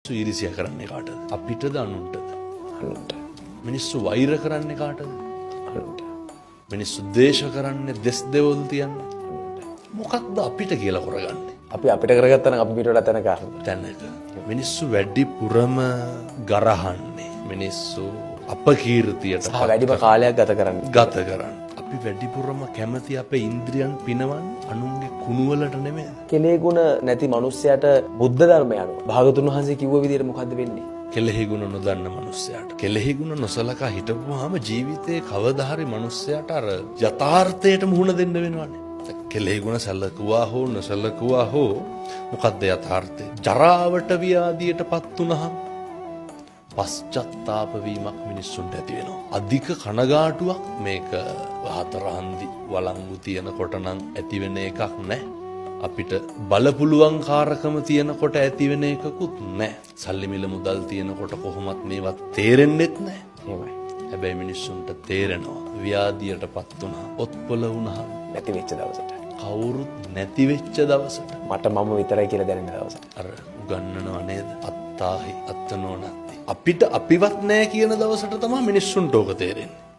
ඊරිසියා කරන්නේ කාටද? අපිටද අනුන්ටද? අනුන්ට. මිනිස්සු වෛර කරන්නේ කාටද? අනුන්ට. මිනිස්සු ද්වේෂ කරන්නේ දෙස් දෙවොල් තියන්නේ. මොකක්ද අපිට කියලා කරගන්නේ? අපි අපිට කරගත්තා නම් අපි පිට වල තැනක. මිනිස්සු වැඩිපුරම ගරහන්නේ. මිනිස්සු අපකීර්තියට වැඩිම කාලයක් ගත කරන්නේ. අපි වැඩිපුරම කැමති අපේ ඉන්ද්‍රියන් පිනවන්න අනුන්ගේ කුණුවලට නෙමෙයි. කෙලෙහි ගුණ නැති මිනිස්සයාට බුද්ධ ධර්මය අනුව භාගතුන් වහන්සේ කිව්ව විදිහට මොකද්ද වෙන්නේ? කෙලෙහි ගුණ නොදන්න මිනිස්සයාට. කෙලෙහි ගුණ නොසලකා හිටපුවාම ජීවිතේ කවදා හරි මිනිස්සයාට අර යථාර්ථයට මුහුණ දෙන්න වෙනවනේ. කෙලෙහි ගුණ සැලකුවා හෝ නොසලකුවා හෝ මොකද්ද යථාර්ථය? ජරාවට ව්‍යාධියටපත් වුණාම පශ්චත්තාප වීමක් මිනිස්සුන්ට ඇති වෙනවා. අධික කනගාටුවක් මේක හතරහන්දි වළංගු තියනකොට නම් ඇති වෙන එකක් නෑ. අපිට බලපුලුවන්කාරකම තියනකොට ඇති වෙන එකකුත් නෑ. සල්ලි මිල මුදල් තියනකොට කොහොමත් මේවත් තේරෙන්නෙත් නෑ. එහෙමයි. හැබැයි මිනිස්සුන්ට තේරෙනවා ව්‍යාධියටපත් වුණා, ඔත්පල වුණා, නැති වෙච්ච දවසට. කවුරුත් නැති වෙච්ච දවසට. මට මම විතරයි කියලා දැනෙන දවසට. අර උගන්නනවා නේද? අත්තාහි අත්තනෝ නැති. අපිට අපිවත් නෑ කියන දවසට තමයි මිනිස්සුන්ට ඕක තේරෙන්නේ.